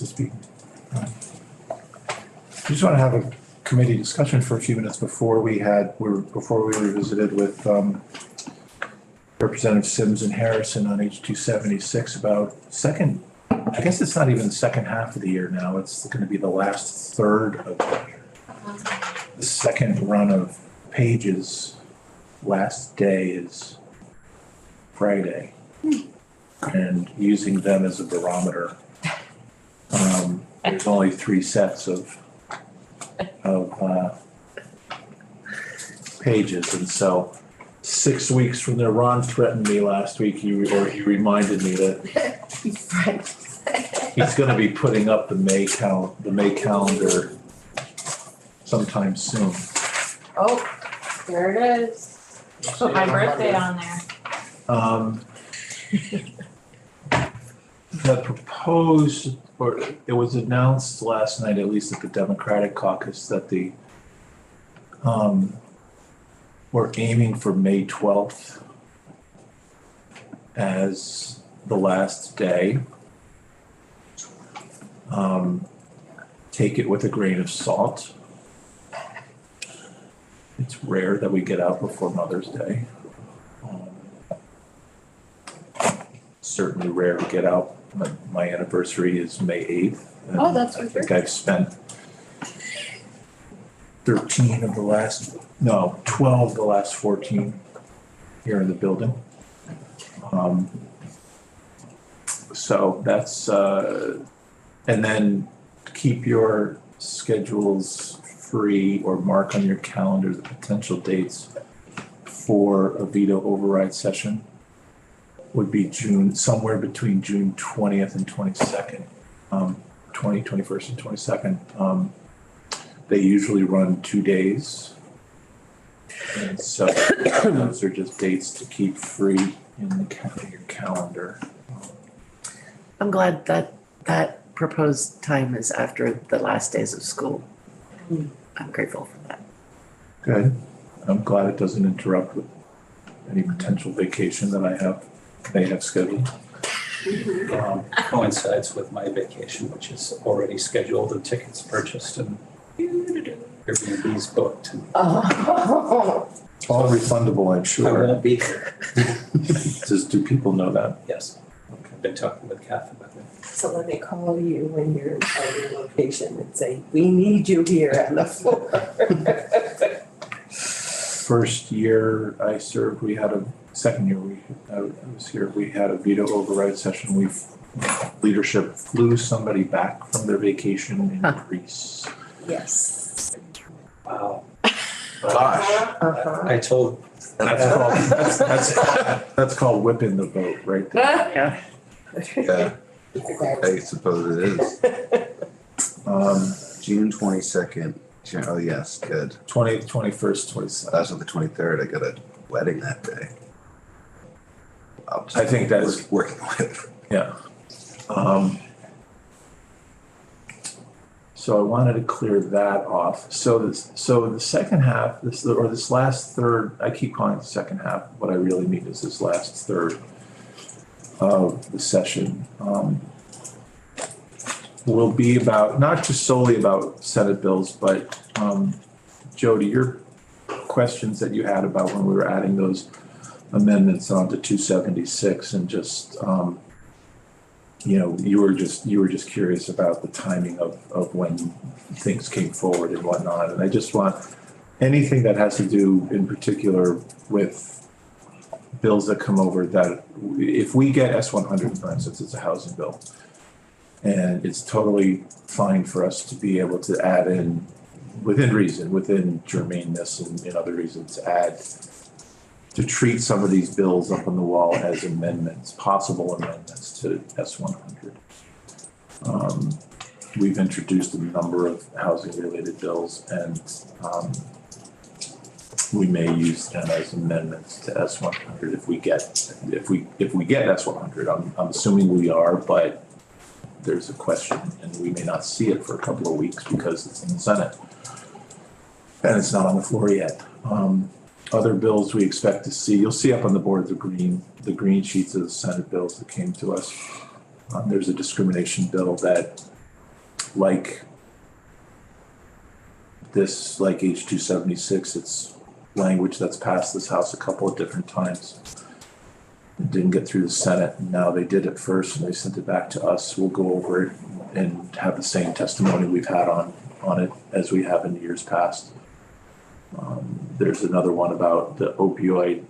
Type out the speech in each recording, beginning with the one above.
to speak. We just want to have a committee discussion for a few minutes before we revisited with Representative Sims and Harrison on H276 about I guess it's not even the second half of the year now. It's going to be the last third of the year. The second run of pages, last day is Friday. And using them as a barometer. There's only 3 sets of pages, and so 6 weeks from there, Ron threatened me last week. He reminded me that he's going to be putting up the May calendar sometime soon. Oh, there it is. Put my birthday on there. The proposed, or it was announced last night, at least at the Democratic caucus, that we're aiming for May 12th as the last day. Take it with a grain of salt. It's rare that we get out before Mother's Day. Certainly rare to get out. My anniversary is May 8th. Oh, that's I think I've spent 12 of the last 14 here in the building. So that's, and then keep your schedules free or mark on your calendar the potential dates for a veto override session. Would be somewhere between June 20th and 22nd, 21st and 22nd. They usually run 2 days. And so those are just dates to keep free in your calendar. I'm glad that that proposed time is after the last days of school. I'm grateful for that. Good. I'm glad it doesn't interrupt with any potential vacation that they have scheduled. Coincides with my vacation, which is already scheduled and tickets purchased and Airbnb's booked. All refundable, I'm I sure. won't be there. Do people know that? Yes. I've been talking with Kath about that. So when they call you when you're in your location and say, we need you here on the floor. First year I served, second year I was here, we had a veto override session. Leadership flew somebody back from their vacation in Greece. Yes. Wow. Gosh. I told. That's called whipping the boat right there. Yeah. Yeah, I suppose it is. June 22nd. Oh, yes, good. 20th, 21st, 27th. That's on the 23rd. I got a wedding that day. I think that's working with. Yeah. So I wanted to clear that off. So the second half, this last third, I keep calling it the second half. What I really mean is this last third of the session will be about, not just solely about Senate bills, but Jody, your questions that you had about when we were adding those amendments onto 276 and just you were just curious about the timing of when things came forward and whatnot. And I just want anything that has to do in particular with bills that come over, that if we get S100, for instance, it's a housing bill, and it's totally fine for us to be able to add in within reason, within germaneness and other reasons, to treat some of these bills up on the wall as amendments, possible amendments to S100. We've introduced a number of housing-related bills, and we may use them as amendments to S100 if we get S100. I'm assuming we are, but there's a question, and we may not see it for a couple of weeks because it's in the Senate, and it's not on the floor yet. Other bills we expect to see, you'll see up on the board the green sheets of the Senate bills that came to us. There's a discrimination bill that like this, like H.276, it's language that's passed this House a couple of different times. It didn't get through the Senate, and now they did it first and they sent it back to us. We'll go over it and have the same testimony we've had on it as we have in years past. There's another one about the opioid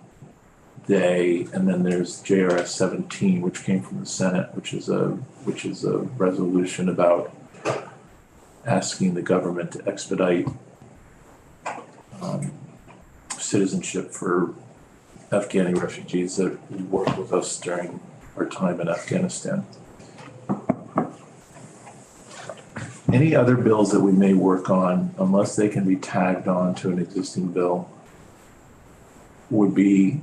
day, and then there's JRS 17, which came from the Senate, which is a resolution about asking the government to expedite citizenship for Afghani refugees that worked with us during our time in Afghanistan. Any other bills that we may work on, unless they can be tagged on to an existing bill, would be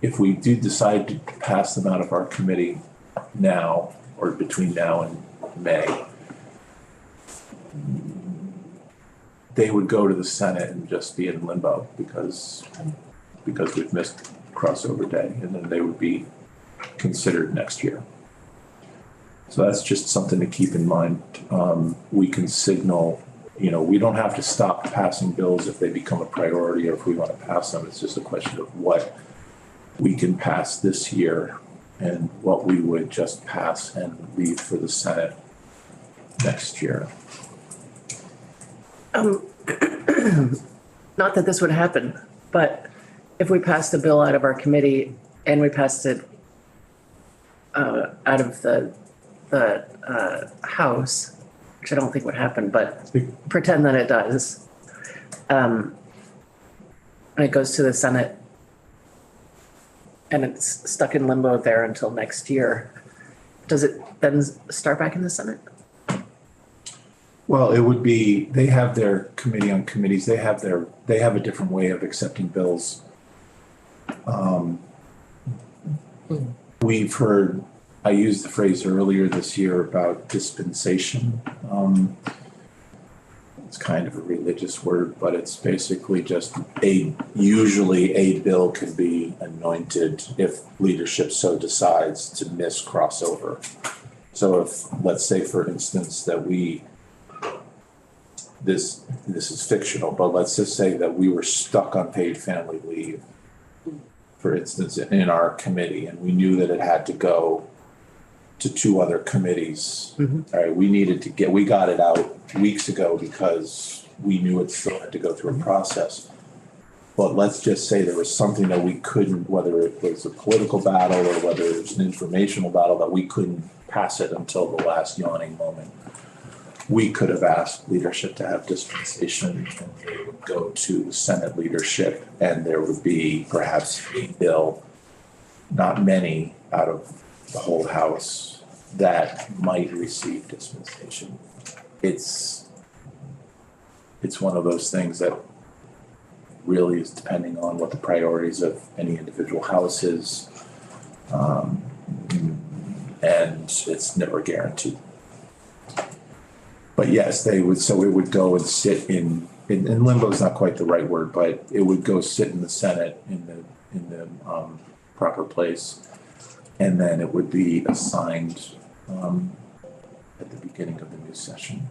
if we do decide to pass them out of our committee now or between now and May, they would go to the Senate and just be in limbo because we've missed crossover day, and then they would be considered next year. So that's just something to keep in mind. We can signal, we don't have to stop passing bills if they become a priority or if we want to pass them. It's just a question of what we can pass this year and what we would just pass and leave for the Senate next year. Not that this would happen, but if we passed a bill out of our committee and we passed it out of the House, which I don't think would happen, but pretend that it does, and it goes to the Senate and it's stuck in limbo there until next year, does it then start back in the Senate? Well, it would be, they have their committee on committees, they have a different way of accepting bills. We've heard, I used the phrase earlier this year about dispensation. It's kind of a religious word, but it's basically just usually a bill can be anointed if leadership so decides to miss crossover. So if, let's say for instance, that this is fictional, but let's just say that we were stuck on paid family leave, for instance, in our committee, and we knew that it had to go to 2 other committees. All right, we got it out weeks ago because we knew it still had to go through a process. But let's just say there was something that we couldn't, whether it was a political battle or whether it was an informational battle, that we couldn't pass it until the last yawning moment. We could have asked leadership to have dispensation, and they would go to Senate leadership, and there would be perhaps a bill, not many out of the whole House, that might receive dispensation. It's one of those things that really is depending on what the priorities of any individual House is, and it's never guaranteed. But yes, they would. So it would go and sit in limbo is not quite the right word, but it would go sit in the Senate in the proper place, and then it would be assigned at the beginning of the new session.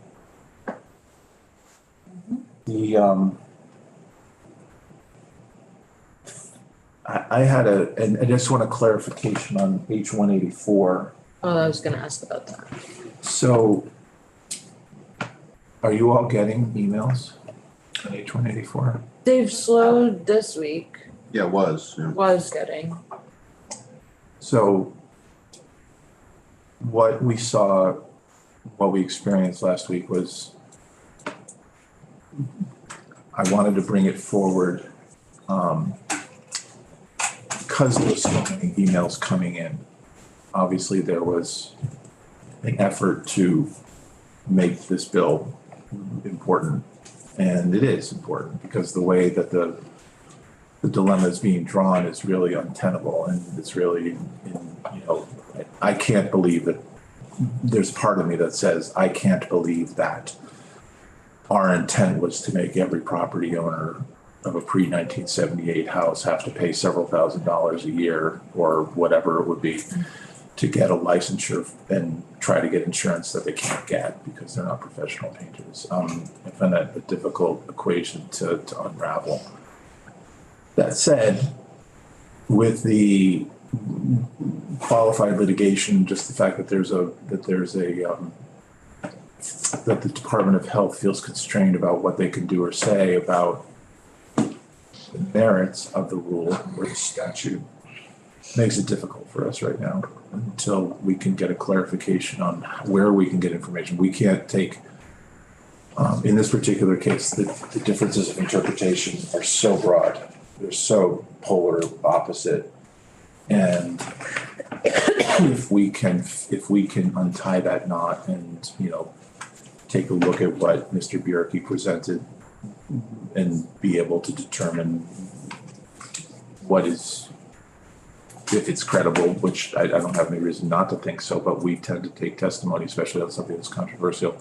I had and I just want a clarification on H184. Oh, I was gonna ask about that. So, are you all getting emails on H184? They've slowed this week, Yeah, it was. Yeah. was getting. So, what we experienced last week was, I wanted to bring it forward because there was so many emails coming in. Obviously, there was an effort to make this bill important, and it is important because the way that the dilemma is being drawn is really untenable, and it's really, I can't believe that. There's part of me that says I can't believe that our intent was to make every property owner of a pre-1978 house have to pay several $1,000s a year or whatever it would be to get a licensure and try to get insurance that they can't get because they're not professional painters. I find that a difficult equation to unravel. That said, with the qualified litigation, just the fact that that the Department of Health feels constrained about what they can do or say about the merits of the rule or the statute makes it difficult for us right now until we can get a clarification on where we can get information. We can't take, in this particular case, the differences of interpretation are so broad. They're so polar opposite. And if we can untie that knot and, take a look at what Mr. Bierke presented and be able to determine what is, if it's credible, which I don't have any reason not to think so, but we tend to take testimony, especially on something that's controversial,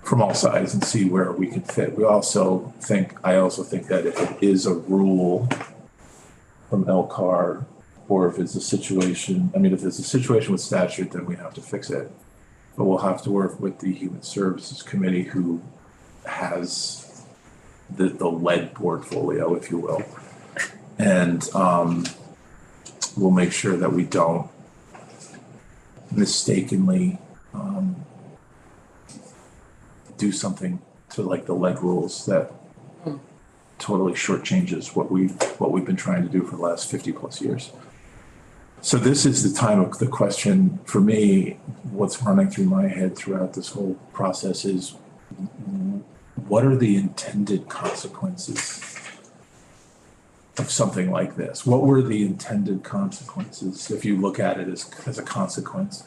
from all sides and see where we can fit. I also think that if it is a rule from LCAR, or if it's a situation with statute, then we have to fix it. But we'll have to work with the Human Services Committee, who has the lead portfolio, if you will. And we'll make sure that we don't mistakenly do something to like the lead rules that totally shortchanges what we've been trying to do for the last 50 plus years. So this is the time of the question for me. What's running through my head throughout this whole process is, what are the intended consequences of something like this? What were the intended consequences if you look at it as a consequence?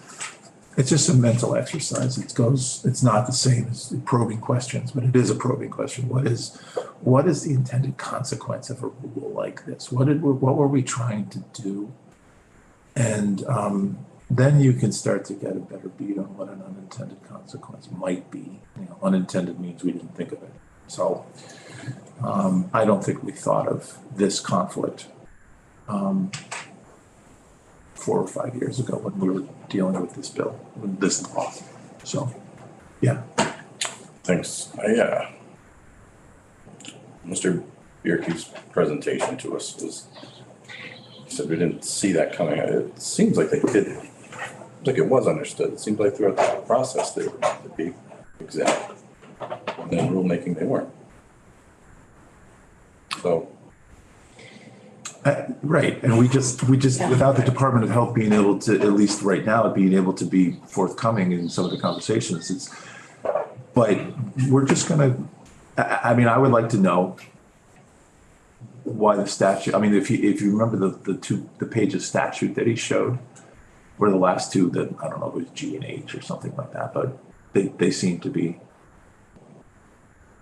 It's just a mental exercise. It's not the same as probing questions, but it is a probing question. What is the intended consequence of a rule like this? What were we trying to do? And then you can start to get a better beat on what an unintended consequence might be. Unintended means we didn't think of it. So I don't think we thought of this conflict 4 or 5 years ago when we were dealing with this bill, with this law. So, yeah. Thanks. Mr. Bierke's presentation to us was, he said we didn't see that coming. It seems like they did. Like it was understood. It seems like throughout the whole process they were to be exempt. And in rulemaking they weren't. So. Right, and we just without the Department of Health being able to, at least right now, being able to be forthcoming in some of the conversations, but we're just gonna. I would like to know why the statute. If you remember the page of statute that he showed, were the last two that I don't know if it was G and H or something like that, but they seem to be.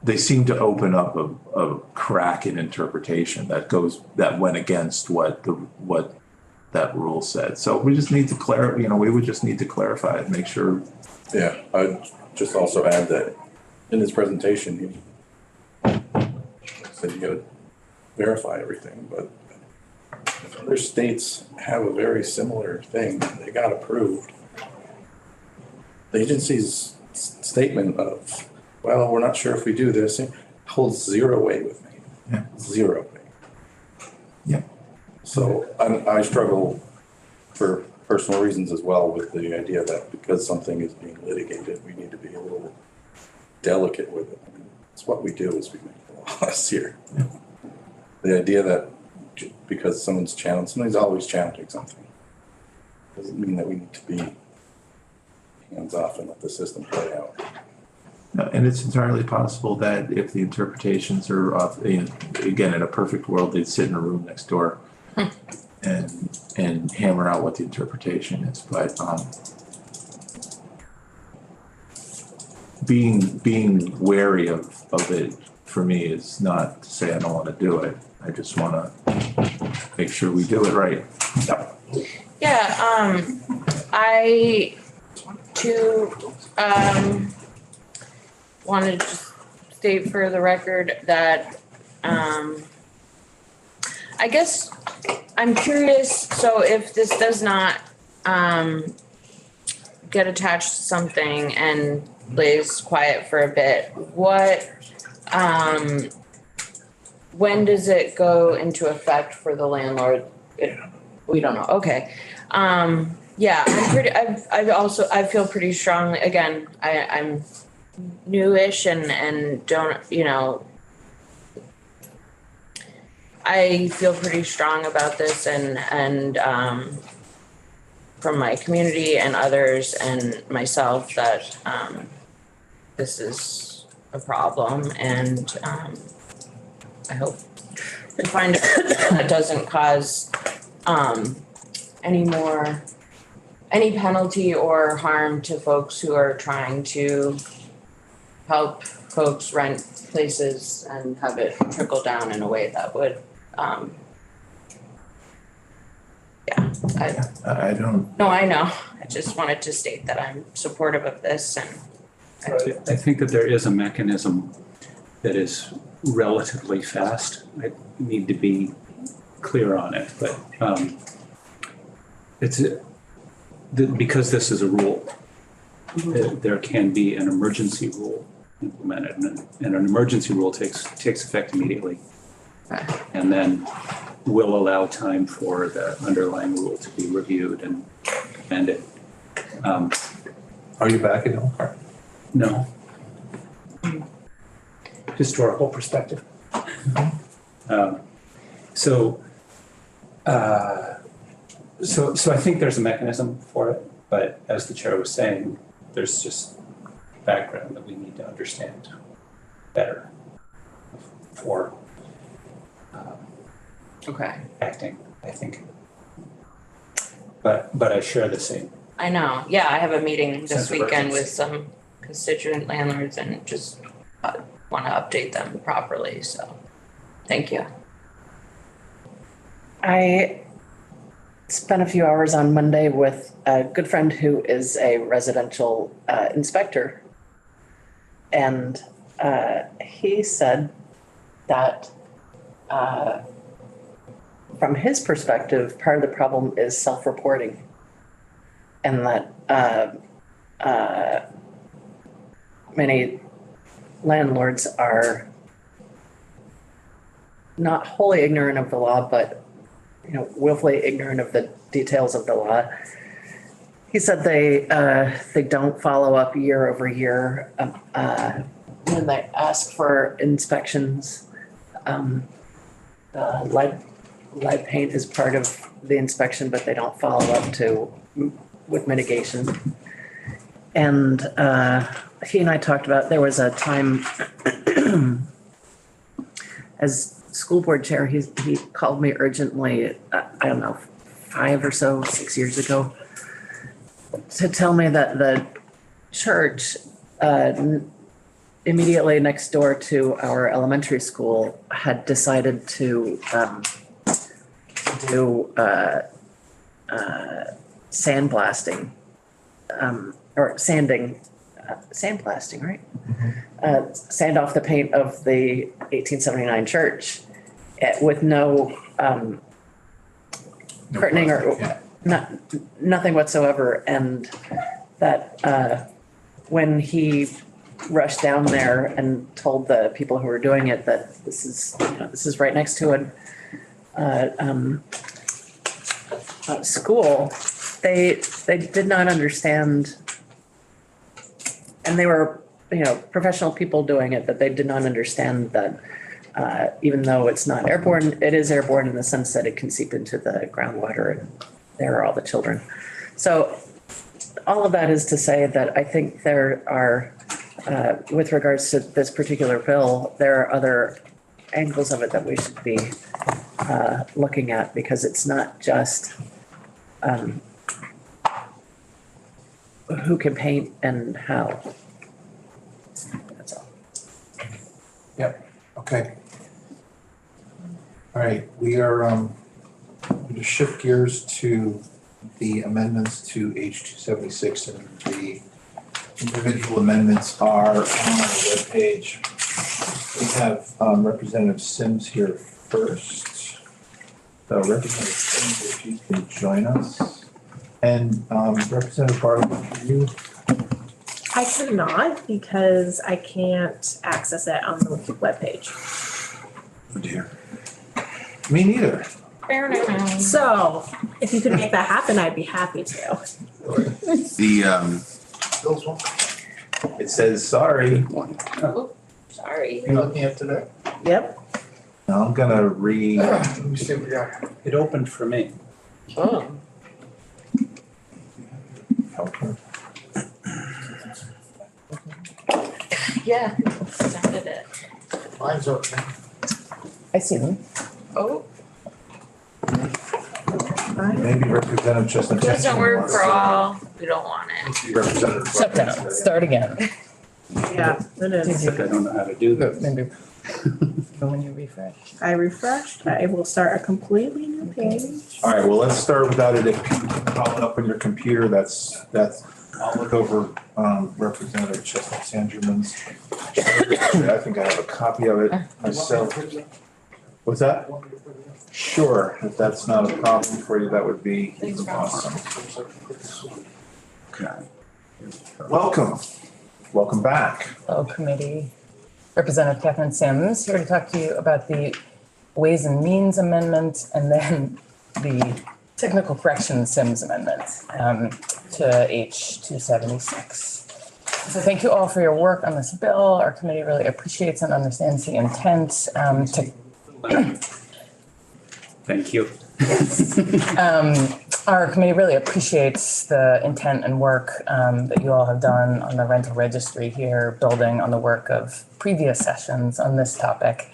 They seem to open up a crack in interpretation that went against what that rule said. So we just need to clarify. We would just need to clarify and make sure. Yeah, I'd just also add that in his presentation, he said you got to verify everything, but if other states have a very similar thing, they got approved. The agency's statement of, well, we're not sure if we do this, holds zero weight with me. Yeah. Zero weight. Yeah. So I struggle for personal reasons as well with the idea that because something is being litigated, we need to be a little delicate with it. It's what we do is we make the laws here. Yeah. The idea that because somebody's always challenging something, doesn't mean that we need to be hands off and let the system play out. No, and it's entirely possible that if the interpretations are off, again, in a perfect world, they'd sit in a room next door and hammer out what the interpretation is. But being wary of it for me is not to say I don't want to do it. I just want to make sure we do it right. Yeah, I too wanted to state for the record that I guess I'm curious, so if this does not get attached to something and lays quiet for a bit, what, when does it go into effect for the landlord? We don't know, okay. Yeah, I feel pretty strongly, again, I'm newish and don't, I feel pretty strong about this and from my community and others and myself that this is a problem and I hope to find out that doesn't cause any penalty or harm to folks who are trying to help folks rent places and have it trickle down in a way that would I don't, no, I know. I just wanted to state that I'm supportive of this and I think that there is a mechanism that is relatively fast. I need to be clear on it, but because this is a rule, there can be an emergency rule implemented, and an emergency rule takes effect immediately. And then will allow time for the underlying rule to be reviewed and amended. are you back in Elkhart? No. Historical perspective. So I think there's a mechanism for it, but as the chair was saying, there's just background that we need to understand better for okay. acting, I think. But I share the same. I know. Yeah, I have a meeting Sense this of weekend urgency. with some constituent landlords and just want to update them properly. So, thank you. I spent a few hours on Monday with a good friend who is a residential inspector. And he said that from his perspective, part of the problem is self-reporting. And that many landlords are not wholly ignorant of the law, but willfully ignorant of the details of the law. He said they don't follow up year over year when they ask for inspections. Lead paint is part of the inspection, but they don't follow up with mitigation. And he and I talked about, there was a time as school board chair, he called me urgently, I don't know, 5 or so, 6 years ago, to tell me that the church immediately next door to our elementary school had decided to do sandblasting, or sandblasting, right? Sand off the paint of the 1879 church with no curtaining or nothing whatsoever. And that when he rushed down there and told the people who were doing it that this is right next to a school, they did not understand, and they were professional people doing it, that they did not understand that even though it's not airborne, it is airborne in the sense that it can seep into the groundwater, and there are all the children. So all of that is to say that I think there are, with regards to this particular bill, there are other angles of it that we should be looking at, because it's not just who can paint and how. That's all. Yep, okay. All right, we are going to shift gears to the amendments to H-276, and the individual amendments are on our webpage. We have Representative Sims here first. So Representative Sims, if you can join us. And Representative Barlow, you, I cannot because I can't access it on the webpage. oh dear. Me neither. So if you could make that happen, I'd be happy to. The, It says, sorry. Sorry. You looking at today? Yep. Now I'm gonna read. It opened for me. Oh. Yeah, sounded it. Mine's open. I see them. Oh, Maybe Representative Chestnut. doesn't work for all. We don't want it. Representative. Shut down, start again. Yeah, it is. I don't know how to do that. Maybe when you refresh. I refreshed. I will start a completely new page. All right, well, let's start without it. If you can call it up on your computer, that's, I'll look over Representative Chestnut Sanderman's. I think I have a copy of it myself. What's that? Sure, if that's not a problem for you, that would be Thanks, awesome. Welcome back. Hello, committee. Representative Catherine Sims here to talk to you about the Ways and Means Amendment and then the Technical Corrections Sims Amendment to H 276. So thank you all for your work on this bill. Our committee really appreciates and understands the intent to Thank you. Our committee really appreciates the intent and work that you all have done on the rental registry here, building on the work of previous sessions on this topic.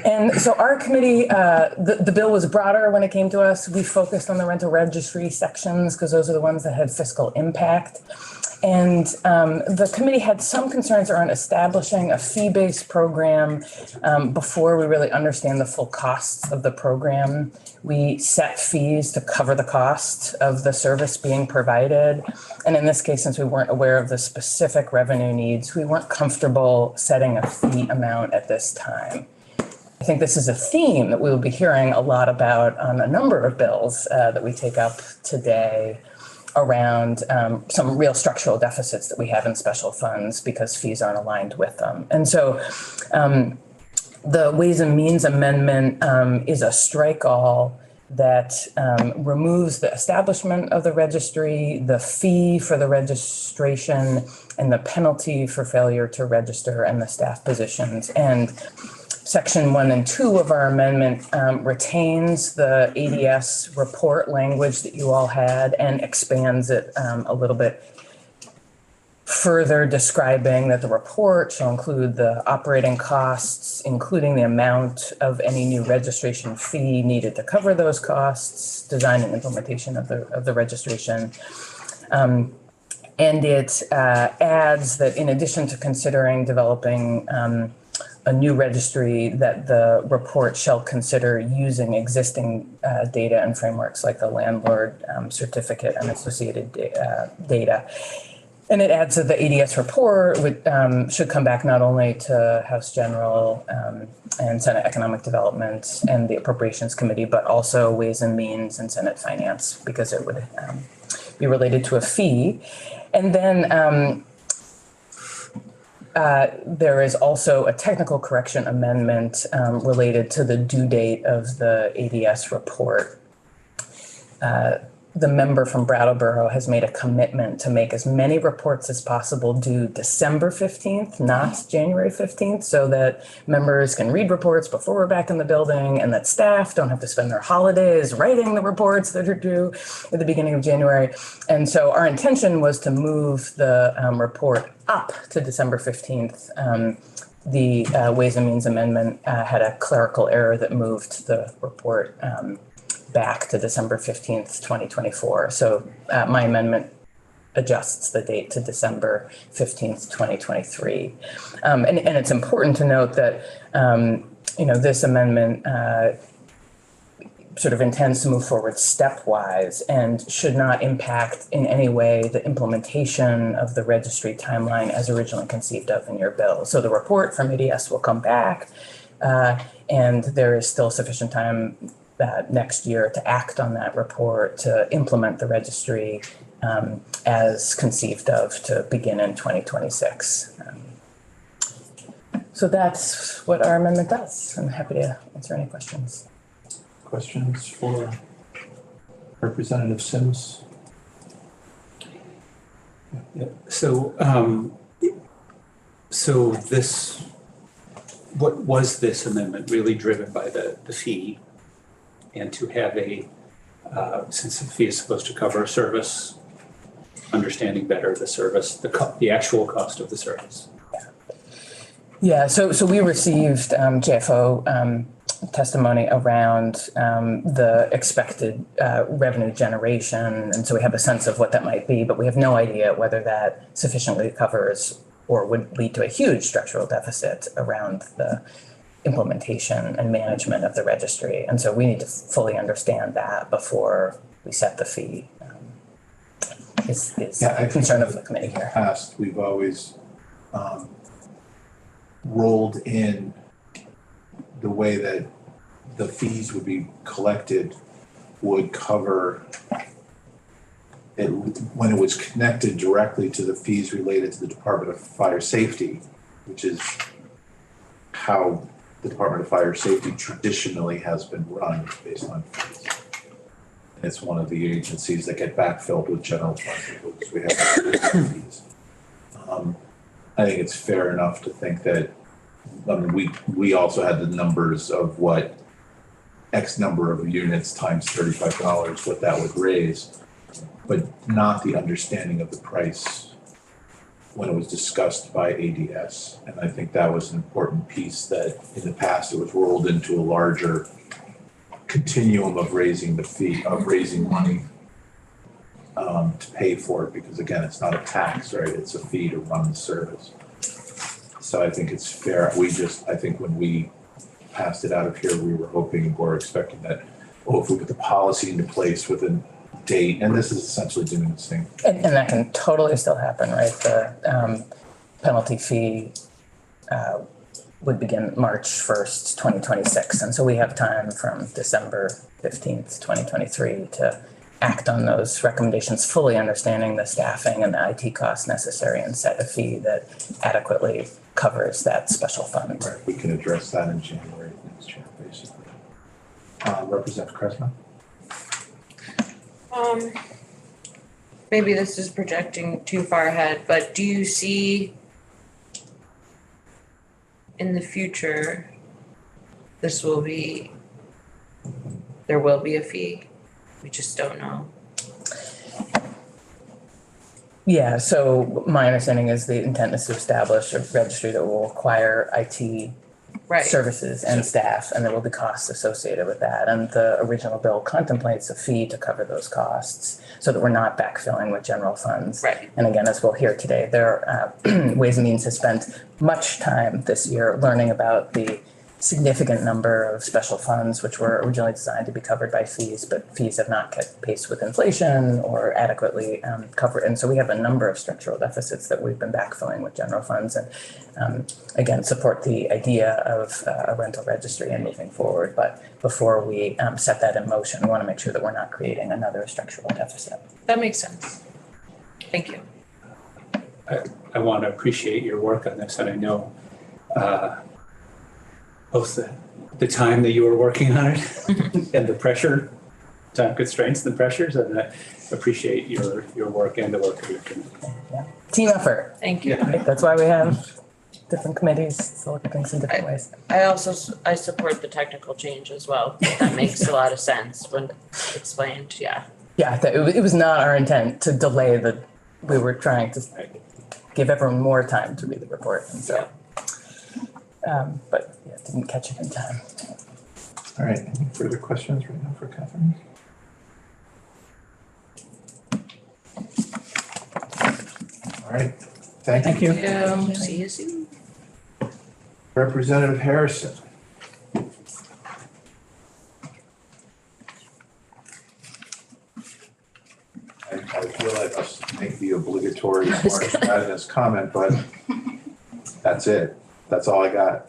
And so our committee, the bill was broader when it came to us. We focused on the rental registry sections because those are the ones that had fiscal impact. And the committee had some concerns around establishing a fee-based program before we really understand the full costs of the program. We set fees to cover the cost of the service being provided. And in this case, since we weren't aware of the specific revenue needs, we weren't comfortable setting a fee amount at this time. I think this is a theme that we will be hearing a lot about on a number of bills that we take up today around some real structural deficits that we have in special funds because fees aren't aligned with them. And so the Ways and Means Amendment is a strike-all that removes the establishment of the registry, the fee for the registration, and the penalty for failure to register and the staff positions. And Section 1 and 2 of our amendment retains the ADS report language that you all had and expands it a little bit further, describing that the report shall include the operating costs, including the amount of any new registration fee needed to cover those costs, design and implementation of the registration. And it adds that in addition to considering developing a new registry, that the report shall consider using existing data and frameworks like the landlord certificate and associated data. And it adds that the ADS report should come back not only to House General and Senate Economic Development and the Appropriations Committee, but also Ways and Means and Senate Finance, because it would be related to a fee. And then there is also a technical correction amendment related to the due date of the ADS report. The member from Brattleboro has made a commitment to make as many reports as possible due December 15th, not January 15th, so that members can read reports before we're back in the building and that staff don't have to spend their holidays writing the reports that are due at the beginning of January. And so our intention was to move the report up to December 15th. The Ways and Means Amendment had a clerical error that moved the report back to December 15th, 2024. So my amendment adjusts the date to December 15th, 2023. And it's important to note that, this amendment sort of intends to move forward stepwise and should not impact in any way the implementation of the registry timeline as originally conceived of in your bill. So the report from ADS will come back and there is still sufficient time that next year to act on that report, to implement the registry as conceived of to begin in 2026. So that's what our amendment does. I'm happy to answer any questions. Questions for Representative Sims? So, so this, what was this amendment really driven by the fee? And to have a, since the fee is supposed to cover a service, understanding better the service, the actual cost of the service. Yeah, so we received JFO testimony around the expected revenue generation. And so we have a sense of what that might be, but we have no idea whether that sufficiently covers or would lead to a huge structural deficit around the implementation and management of the registry. And so we need to fully understand that before we set the fee. Is Yeah, a concern of the committee here. Past, we've always rolled in the way that the fees would be collected would cover it when it was connected directly to the fees related to the Department of Fire Safety, which is how the Department of Fire Safety traditionally has been run based on fees. It's one of the agencies that get backfilled with general fund because we have fees. I think it's fair enough to think that, I mean, we also had the numbers of what X number of units times $35, what that would raise, but not the understanding of the price when it was discussed by ADS. And I think that was an important piece that in the past it was rolled into a larger continuum of raising the fee, of raising money to pay for it, because again, it's not a tax, right? It's a fee to run the service. So I think it's fair. I think when we passed it out of here, we were hoping or expecting that, if we put the policy into place with a date, and this is essentially doing the same. And that can totally still happen, right? The penalty fee would begin March 1st, 2026. And so we have time from December 15th, 2023 to act on those recommendations, fully understanding the staffing and the IT costs necessary, and set a fee that adequately covers that special fund. Right, we can address that in January next year, basically. Representative Kresman? Maybe this is projecting too far ahead, but do you see in the future, there will be a fee? We just don't know. Yeah, so my understanding is the intent is to establish a registry that will acquire IT Right. services and staff, and there will be costs associated with that. And the original bill contemplates a fee to cover those costs so that we're not backfilling with general funds. Right. And again, as we'll hear today, there Ways and Means has spent much time this year learning about the significant number of special funds which were originally designed to be covered by fees, but fees have not kept pace with inflation or adequately covered. And so we have a number of structural deficits that we've been backfilling with general funds, and again, support the idea of a rental registry and moving forward. But before we set that in motion, we want to make sure that we're not creating another structural deficit. That makes sense. Thank you. I want to appreciate your work on this, and I know both the time that you were working on it and the pressure, time constraints and the pressures, and I appreciate your work and the work of your committee. Yeah. Team effort. Thank you. Right? That's why we have different committees to look at things in different ways. I support the technical change as well. That makes a lot of sense when explained, yeah. Yeah, it was not our intent to delay we were trying to give everyone more time to read the report, and so. But yeah, didn't catch it in time. All right, any further questions right now for Catherine? All right, thank you. See you soon. Representative Harrison. I feel like I must make the obligatory March Madness comment, but that's it. That's all I got.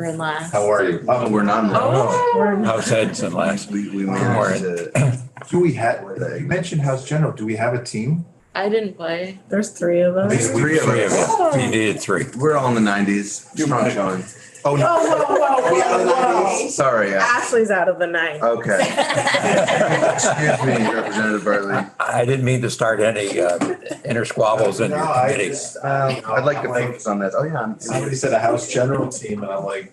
We're in last. How are you? We're not. Oh. House Edson last. We managed to. Do we have, you mentioned House General, do we have a team? I didn't play. There's 3 of us. There's three of us. You needed 3. We're all in the 90s. You're not showing. Oh, no. Whoa. Sorry. Ashley's out of the 9. Okay. Excuse me, Representative Bartley. I didn't mean to start any inner squabbles in your No, I committee. just, I'd like to focus on that. Oh, yeah. somebody said a House General team, and I'm like,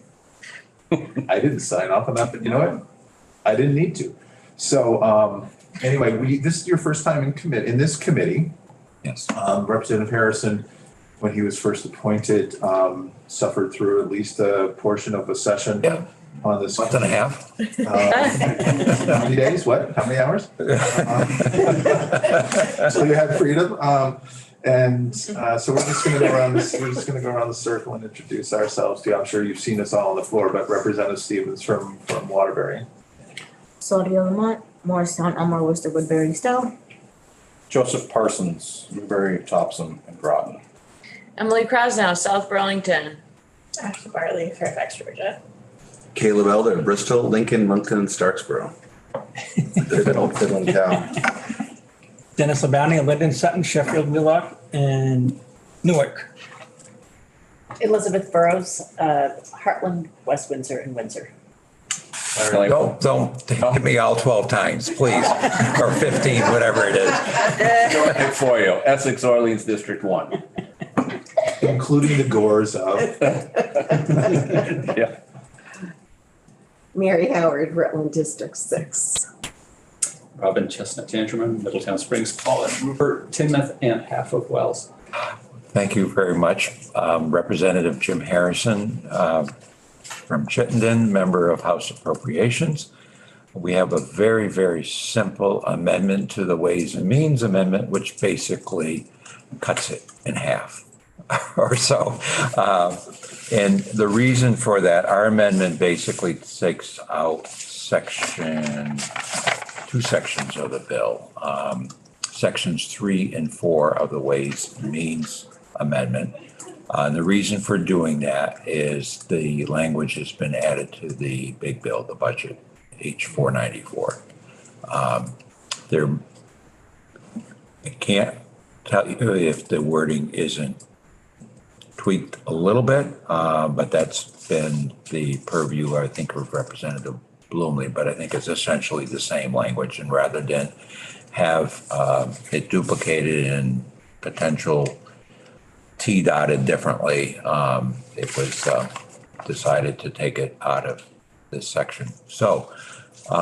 I didn't sign off on that, but you know what? I didn't need to. So, anyway, this is your first time in this committee. Yes. Representative Harrison, when he was first appointed, suffered through at least a portion of a session Yeah. on this. Month and a half. How many days? What? How many hours? So you had freedom. So we're just gonna go around this, the circle and introduce ourselves to you. I'm sure you've seen us all on the floor, but Representative Stevens from Waterbury. Claudia Lamont, Morristown, Elmore, Worcester, Woodbury, Stowe. Joseph Parsons, Newbury, Topsom, and Groton. Emily Krasnow, South Burlington. Ashley Bartley, Fairfax, Georgia. Caleb Elder, Bristol, Lincoln, Moncton, and Starksboro. Fiddling cow. Dennis Labonte, Linden, Sutton, Sheffield, Wheelock, and Newark. Elizabeth Burrows, Heartland, West Windsor, and Windsor. Don't hit me all 12 times, please, or 15, whatever it is. Doing it for you. Essex, Orleans, District 1. Including the gores of. Yeah. Mary Howard, Rutland District 6. Robin Chestnut Tangerman, Middletown Springs, Paulette Rupert, Tinmouth, and half of Wells. Thank you very much. Representative Jim Harrison from Chittenden, member of House Appropriations. We have a very, very simple amendment to the Ways and Means Amendment, which basically cuts it in half or so. And the reason for that, our amendment basically takes out two sections of the bill. Sections 3 and 4 of the Ways and Means Amendment. And the reason for doing that is the language has been added to the big bill, the budget, H494. I can't tell you if the wording isn't tweaked a little bit, but that's been the purview, I think, of Representative Bloomley, but I think it's essentially the same language, and rather than have it duplicated and potential T dotted differently, it was decided to take it out of this section. So,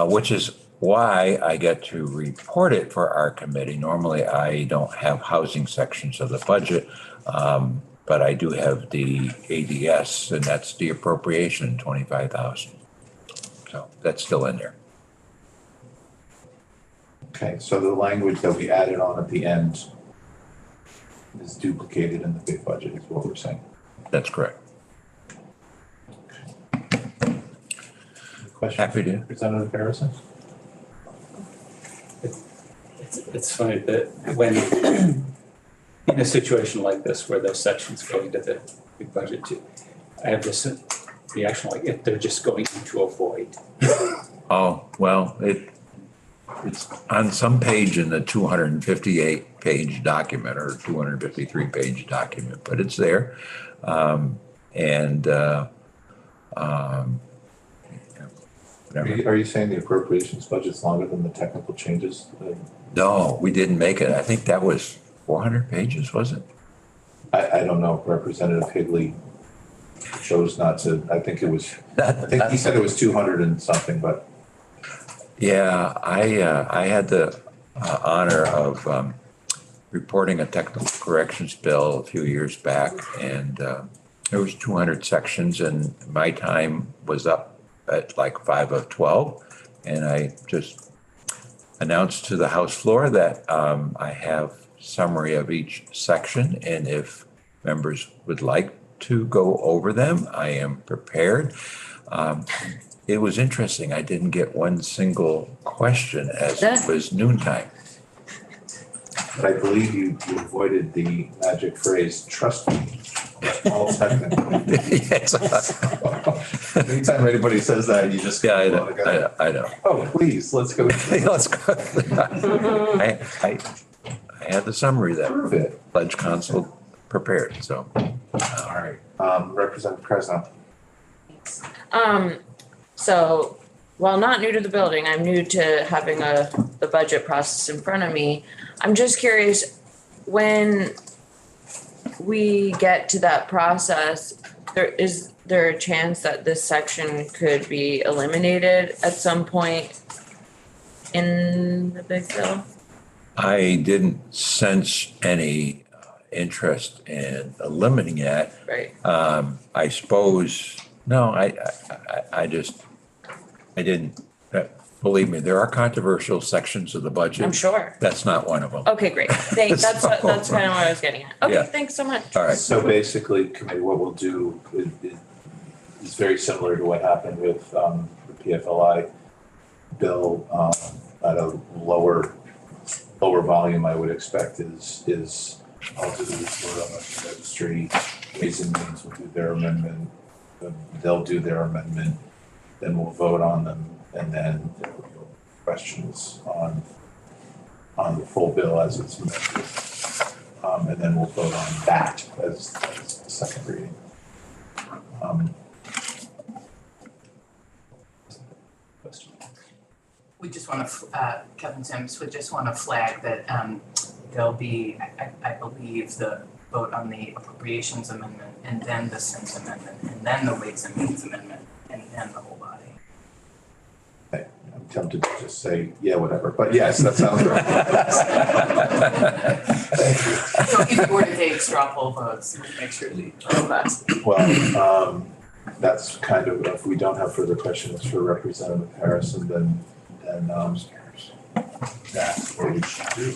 which is why I get to report it for our committee. Normally, I don't have housing sections of the budget, but I do have the ADS, and that's the appropriation, 25,000. So that's still in there. Okay, so the language that we added on at the end is duplicated in the big budget, is what we're saying. That's correct. Question? Happy to. Representative Harrison? It's funny that when in a situation like this where those sections go into the big budget too, I have this reaction like if they're just going into a void. Oh, well, it's on some page in the 258-page document or 253-page document, but it's there. Are you saying the appropriations budget's longer than the technical changes? No, we didn't make it. I think that was 400 pages, was it? I don't know. Representative Higley chose not to. I think it was. I think he said it was 200 and something, but. Yeah, I had the honor of reporting a technical corrections bill a few years back, and there was 200 sections, and my time was up at like 5 of 12, and I just announced to the House floor that I have summary of each section, and if members would like to go over them, I am prepared. It was interesting. I didn't get one single question as it was noontime. But I believe you avoided the magic phrase, trust me. All technical. Yes. Anytime anybody says that, you just. Yeah, I wanna go, know, I know. Oh, please, let's go. Let's go. I had the summary that Prove it. Pledge Council prepared, so. All right, Representative Krasnow. So while not new to the building, I'm new to having the budget process in front of me. I'm just curious, when we get to that process, is there a chance that this section could be eliminated at some point in the big bill? I didn't sense any interest in eliminating it. Right. I suppose, no, I didn't, believe me, there are controversial sections of the budget. I'm sure. That's not one of them. Okay, great. Thanks. That's kind of what I was getting at. Okay, Yeah. thanks so much. All right, So basically, committee, what we'll do is very similar to what happened with the PFLI bill at a lower volume, I would expect is I'll do the report on the registry, Ways and Means will do their amendment, they'll do their amendment, then we'll vote on them, and then there will be questions on the full bill as it's amended. And then we'll vote on that as the second reading. Question. We just want to, Kevin Sims, we just want to flag that there'll be, I believe, the vote on the appropriations amendment, and then the Sims amendment, and then the Ways and Means amendment, and then the whole body. I'm tempted to just say, yeah, whatever, but yes, that sounds right. Thank you. So if you were to take straw poll votes, make sure the Well, that's kind of, if we don't have further questions for Representative Harrison, then that's what we should do.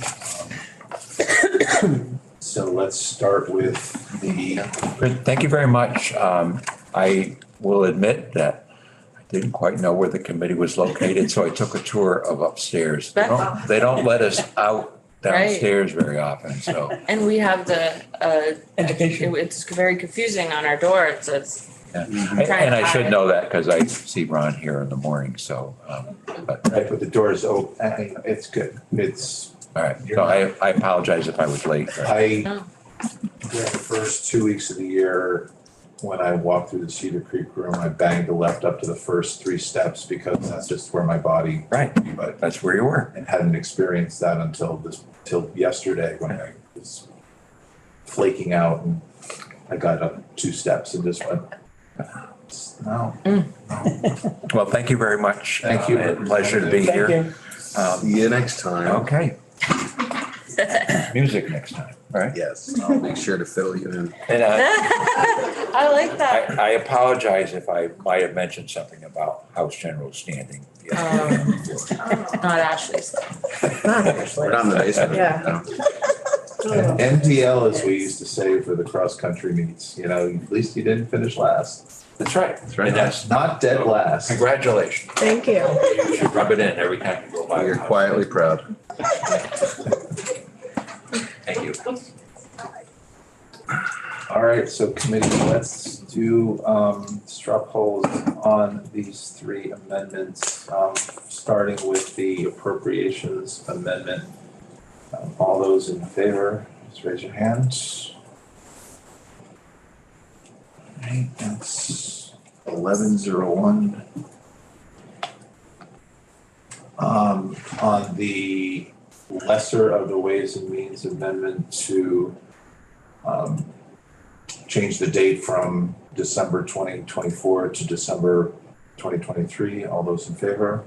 So let's start with the. Great, thank you very much. I will admit that I didn't quite know where the committee was located, so I took a tour of upstairs. They don't let us out downstairs very often, so. And we have the, Education. it's very confusing on our door. It says, Yeah. And I should know that because I see Ron here in the morning, so, but, Right, but the door is open, it's good, it's. all right. So I apologize if I was late. During the first 2 weeks of the year, when I walked through the Cedar Creek room, I banged the left up to the first 3 steps because that's just where my body. Right, But that's where you were. and hadn't experienced that till yesterday when I was flaking out and I got up 2 steps and just went, no. Well, thank you very much. Thank you. Pleasure to be here. See you next time. Okay. Music next time, right? Yes, I'll make sure to fiddle you in. And I like that. I apologize if I might have mentioned something about House General standing. Not Ashley's. We're not in the basement. Yeah. No. NDL, as we used to say for the cross-country meets, at least you didn't finish last. That's right. That's right. And that's, Not dead last. congratulations. Thank you. You should rub it in every time you go by. You're quietly proud. Thank you. All right, so committee, let's do straw polls on these 3 amendments, starting with the appropriations amendment. All those in favor, just raise your hands. All right, that's 1101. On the lesser of the Ways and Means amendment to change the date from December 2024 to December 2023. All those in favor?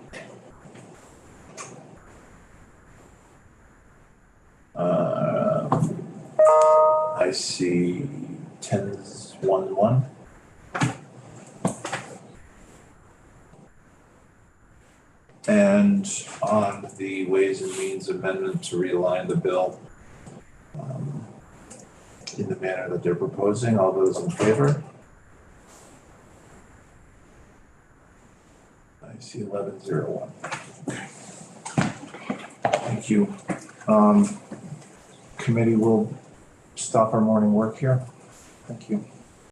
I see 10-1-1. And on the Ways and Means amendment to realign the bill in the manner that they're proposing, all those in favor? I see 1101. Thank you. Committee will stop our morning work here. Thank you.